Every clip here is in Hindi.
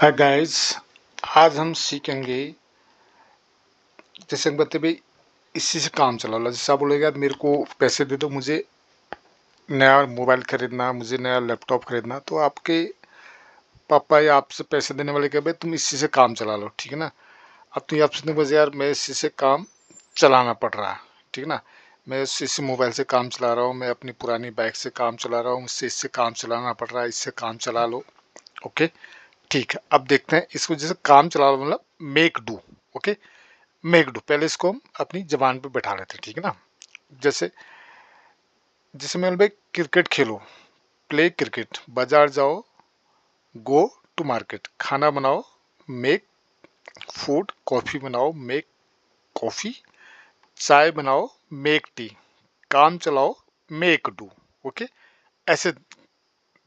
Hi guys. आज हम सीखेंगे, जैसे हम कहते भाई इसी से काम चला लो। जैसे आप बोलेगा यार मेरे को पैसे दे दो, मुझे नया मोबाइल खरीदना, मुझे नया लैपटॉप खरीदना, तो आपके पापा या आपसे पैसे देने वाले कहे भाई तुम इसी से काम चला लो, ठीक है ना। अब तो ये आप सोचते बस यार मैं इसी से काम चलाना पड़ रहा है, ठीक है ना। मैं इसी मोबाइल से काम चला रहा हूँ, मैं अपनी पुरानी बाइक से काम चला रहा हूँ, मुझसे इससे काम चलाना पड़ रहा है, इससे काम चला लो। ओके, ठीक है। अब देखते हैं इसको, जैसे काम चला लो मतलब make do. Okay, make do, पहले इसको हम अपनी जबान पे बैठा लेते हैं, ठीक है ना। जैसे जैसे मैं भाई क्रिकेट खेलो, प्ले क्रिकेट, बाजार जाओ, गो टू मार्केट, खाना बनाओ, मेक फूड, कॉफ़ी बनाओ, मेक कॉफ़ी, चाय बनाओ, मेक टी, काम चलाओ, मेक डू। ओके, ऐसे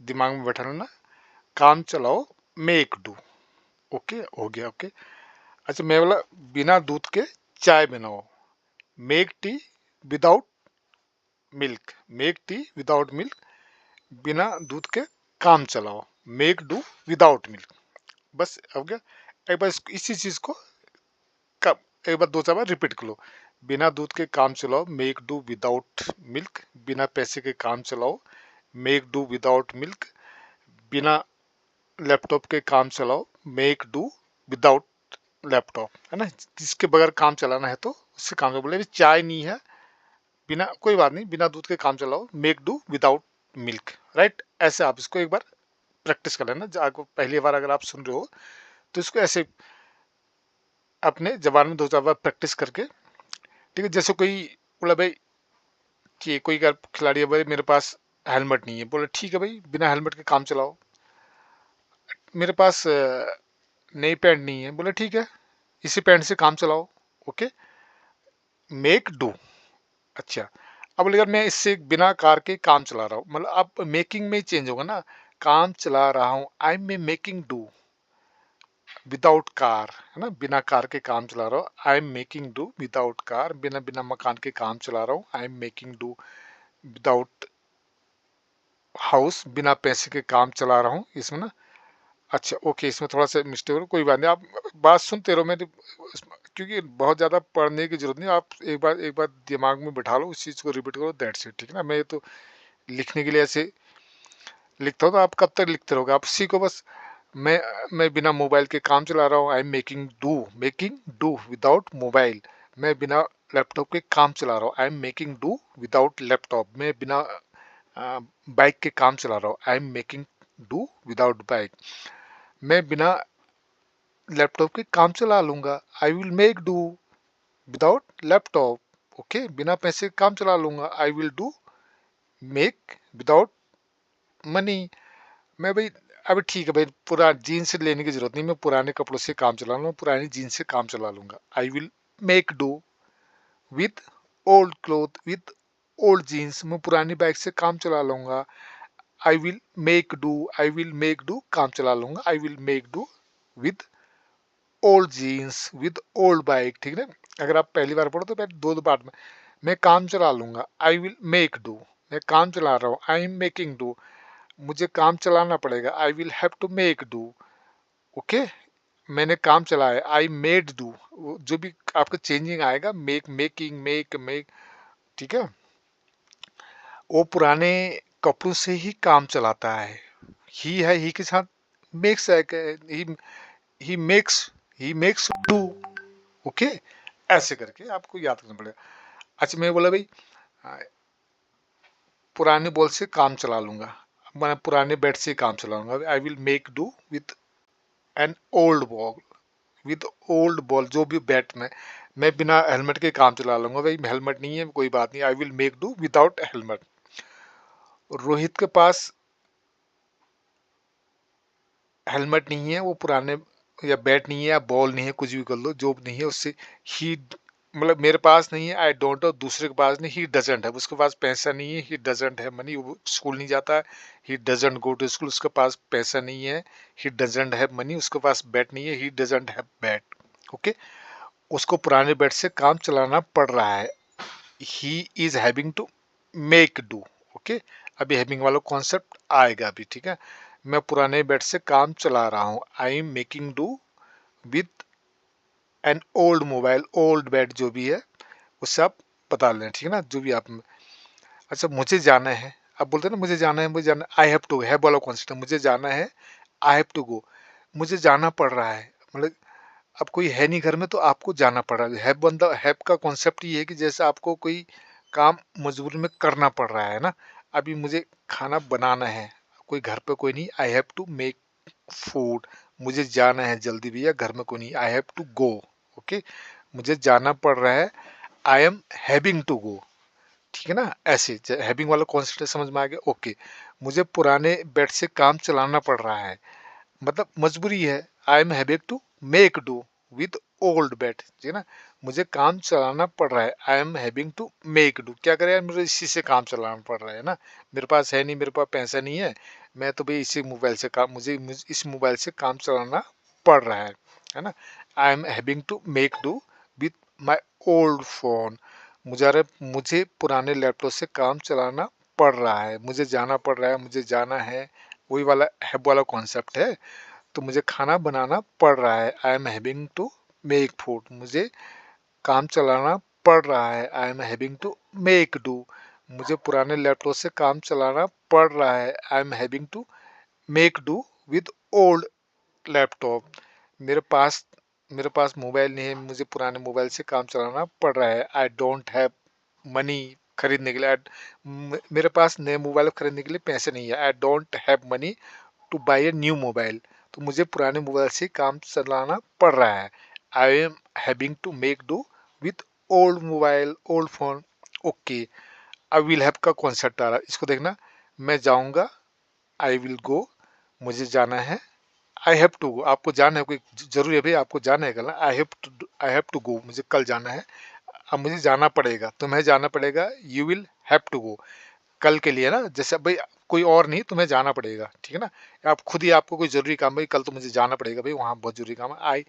दिमाग में बैठा लेना, काम चलाओ, मेक डू। ओके, हो गया। ओके, अच्छा मैं बोला बिना दूध के चाय बनाओ, make tea without milk, make tea without milk, बिना दूध के काम चलाओ, मेक डू विदाउट मिल्क। बस हो गया। एक बार इसी चीज को एक बार दो चार बार रिपीट कर लो। बिना दूध के काम चलाओ, मेक डू विदाउट मिल्क, बिना पैसे के काम चलाओ, मेक डू विदाउट मिल्क, बिना लैपटॉप के काम चलाओ, मेक डू विदाउट लैपटॉप, है ना। जिसके बगैर काम चलाना है तो उससे काम चलाओ। बोले चाय नहीं है, बिना कोई बात नहीं, बिना दूध के काम चलाओ, make do without milk, right. ऐसे आप इसको एक बार प्रैक्टिस कर लेना। आपको पहली बार अगर आप सुन रहे हो तो इसको ऐसे अपने जबान में दो चार बार प्रैक्टिस करके, ठीक है। जैसे कोई बोला भाई कि कोई खिलाड़ी है, भाई मेरे पास हेलमेट नहीं है, बोले ठीक है भाई बिना हेलमेट के काम चलाओ। मेरे पास नई पैंट नहीं है, बोले ठीक है इसी पैंट से काम चलाओ। Okay, make do. अच्छा, अब अगर मैं इससे बिना कार के काम चला रहा हूँ, मतलब अब मेकिंग में चेंज होगा ना। काम चला रहा हूँ, I am making do without car, है ना। बिना कार के काम चला रहा हूँ, I am making do without car, बिना बिना मकान के काम चला रहा हूँ, I am making do without house, बिना पैसे के काम चला रहा हूँ इसमें ना। अच्छा ओके, इसमें थोड़ा सा मिस्टेक हो, कोई बात नहीं, आप बात सुनते रहो। मेरे क्योंकि बहुत ज़्यादा पढ़ने की जरूरत नहीं, आप एक बार दिमाग में बैठा लो, उस चीज़ को रिपीट करो, दैट्स इट, ठीक है ना। मैं तो लिखने के लिए ऐसे लिखता हूँ, तो आप कब तक लिखते रहोगे, आप सीखो बस। मैं मैं बिना मोबाइल के काम चला रहा हूँ, I am making do without mobile. मैं बिना लैपटॉप के काम चला रहा हूँ, I am making do without laptop. मैं बिना बाइक के काम चला रहा हूँ, I am making do without bike. मैं बिना लैपटॉप के काम चला लूंगा, I will make do without laptop. Okay, बिना पैसे के काम चला लूंगा, I will do make without money. मैं भाई अभी ठीक है भाई, पूरा जीन्स लेने की जरूरत नहीं, मैं पुराने कपड़ों से काम चला लूंगा, पुरानी जीन्स से काम चला लूंगा, I will make do with old cloth, with old jeans. मैं पुरानी बाइक से काम चला लूंगा, आई विल मेक डू काम चला लूंगा, I will make do with old jeans, with old bike, ठीक है। अगर आप पहली बार पढ़ो तो पहले दो दो बार में मैं काम चला लूंगा, आई विल मेक डू, मैं काम चला रहा हूँ, आई एम मेकिंग डू, मुझे काम चलाना पड़ेगा, I will have to make do. Okay, मैंने काम चलाया, आई मेड डू। जो भी आपका चेंजिंग आएगा, मेक, मेकिंग, मेक, ठीक है। वो पुराने कपड़ों से ही काम चलाता है, ही है, ही के साथ मेक्स है, he makes, he makes do. Okay, ऐसे करके आपको याद करना पड़ेगा। अच्छा मैं बोला भाई पुराने बॉल से काम चला लूंगा, मैं पुराने बैट से काम चलाऊंगा, आई will make do with an old ball, with old ball. जो भी बैट में मैं बिना हेलमेट के काम चला लूंगा, भाई हेलमेट नहीं है कोई बात नहीं, आई will make do without helmet. Rohit के पास हेलमेट नहीं है, वो पुराने या बैट नहीं है या बॉल नहीं है, कुछ भी कर लो, जो नहीं है उससे ही, मतलब मेरे पास नहीं है, आई डोंट, और दूसरे के पास नहीं, ही डजेंट है, उसके पास पैसा नहीं है, ही डजेंट है मनी, वो स्कूल नहीं जाता है, he doesn't go to school, उसके पास पैसा नहीं है, ही डजेंट है मनी, उसके पास बैट नहीं है, he doesn't have bat. Okay, उसको पुराने बैट से काम चलाना पड़ रहा है, he is having to make do. Okay, अभी हैविंग वाला कॉन्सेप्ट आएगा अभी, ठीक है। मैं पुराने बेड से काम चला रहा हूँ। I am making do with an old mobile. Old bed जो भी है उससे आप बता लें, ठीक है ना, जो भी आप। अच्छा, मुझे जाना है, आप बोलते हैं ना मुझे जाना है, मुझे जाना, आई हैव टू, है बोला कॉन्सेप्ट, मुझे जाना है, आई हैव टू गो, मुझे जाना पड़ रहा है, मतलब अब कोई है नहीं घर में तो आपको जाना पड़ रहा है। हैव बंदा, हैव का कॉन्सेप्ट ये है कि जैसे आपको कोई काम मजबूरी में करना पड़ रहा है ना। अभी मुझे खाना बनाना है, कोई घर पे कोई नहीं, I have to make food, मुझे जाना है जल्दी भैया, घर में कोई नहीं, I have to go. Okay, मुझे जाना पड़ रहा है, I am having to go, ठीक है ना। ऐसे हैविंग वाला कॉन्सेप्ट समझ में आ गया। ओके, मुझे पुराने बेड से काम चलाना पड़ रहा है, मतलब मजबूरी है, I am having to make do with old bed, ठीक है ना। मुझे काम चलाना पड़ रहा है, I am having to make do, क्या करें यार, मुझे इसी से काम चलाना पड़ रहा है ना, मेरे पास है नहीं, मेरे पास पैसा नहीं है, मैं तो भाई इसी मोबाइल से काम, मुझे इस मोबाइल से काम चलाना पड़ रहा है ना। I am having to make do with my old phone, मुझे पुराने लैपटॉप से काम चलाना पड़ रहा है, मुझे जाना पड़ रहा है, मुझे जाना है, वही वाला हैव वाला कॉन्सेप्ट है। तो मुझे खाना बनाना पड़ रहा है, I am having to make food, मुझे काम चलाना पड़ रहा है, I am having to make do, मुझे पुराने लैपटॉप से काम चलाना पड़ रहा है, I am having to make do with old laptop, मेरे पास मेरे पास मोबाइल नहीं है, मुझे पुराने मोबाइल से काम चलाना पड़ रहा है, आई डोंट हैव मनी, खरीदने के लिए मेरे पास नए मोबाइल खरीदने के लिए पैसे नहीं है, I don't have money two by a new mobile, तो मुझे पुराने मोबाइल से काम चलाना पड़ रहा है, I am having to make do with old mobile, old phone. Okay, I will have का कॉन्सेप्ट आ रहा है, इसको देखना, मैं जाऊंगा, आई विल गो, मुझे जाना है, आई हैव टू गो, आपको जाना है, कोई जरूरी है भाई आपको जाना है कल, आई हैव टू गो, मुझे कल जाना है, अब मुझे जाना पड़ेगा, तुम्हें जाना पड़ेगा, you will have to go, कल के लिए ना, जैसे भाई कोई और नहीं, तुम्हें जाना पड़ेगा, ठीक है ना, आप खुद ही, आपको कोई जरूरी काम, भाई कल तो मुझे जाना पड़ेगा भाई, वहाँ बहुत जरूरी काम है,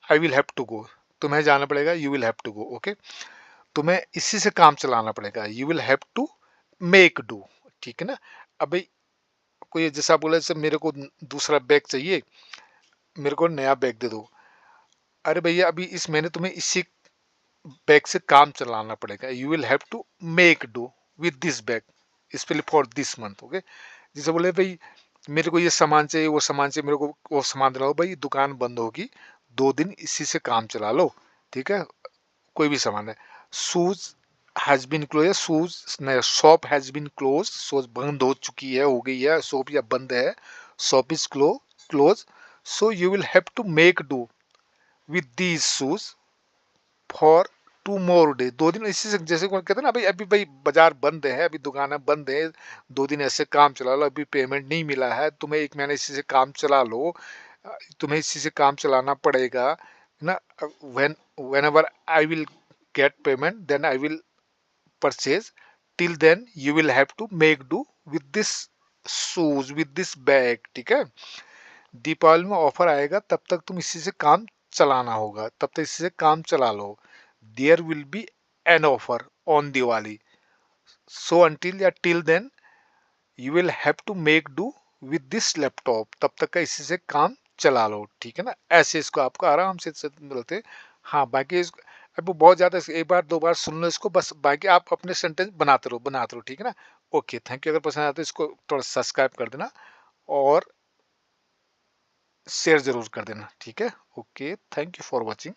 I will have to go, तुम्हें जाना पड़ेगा, you will have to go. Okay, तुम्हें इसी से काम चलाना पड़ेगा, you will have to make do, ठीक है ना। अब भाई कोई जैसा बोला, जैसे मेरे को दूसरा बैग चाहिए, मेरे को नया बैग दे दो, अरे भैया अभी इस महीने तुम्हें इसी बैग से काम चलाना पड़ेगा, you will have to make do with this bag specially for this month. Okay, जैसे बोले भाई मेरे को ये सामान चाहिए, वो सामान चाहिए, मेरे को वो सामान दिलाओ, भाई दुकान बंद होगी 2 दिन, इसी से काम चला लो, ठीक है, कोई भी सामान है, shoes has been close, shoes shop has been close, shop बंद हो चुकी है, हो गई है शॉप, या बंद है, shop is close, so you will have to make do with these shoes for 2 more days, 2 दिन इसी से, जैसे कोई कहते हैं ना भाई अभी भाई बाजार बंद है, अभी दुकानें बंद है, 2 दिन ऐसे काम चला लो, अभी पेमेंट नहीं मिला है, तुम्हें 1 महीने इसी से काम चला लो, तुम्हें इसी से काम चलाना पड़ेगा ना, whenever I will get payment then I will purchase, till then you will have to make do with this shoes with this bag, ठीक है। दीपावली में ऑफर आएगा, तब तक तुम इसी से काम चलाना होगा, तब तक इसी से काम चला लो, there will be an offer on Diwali, so until या till then you will have to make do with this laptop, तब तक का इसी से काम चला लो, ठीक है ना। ऐसे इसको आपको आराम से मिलते। हाँ, बाकी इसको अब बहुत ज्यादा, एक बार 2 बार सुन लो इसको बस, बाकी आप अपने सेंटेंस बनाते रहो, ठीक है ना। ओके, थैंक यू, अगर पसंद आया तो इसको थोड़ा सब्सक्राइब कर देना और शेयर जरूर कर देना, ठीक है। Okay, thank you for watching.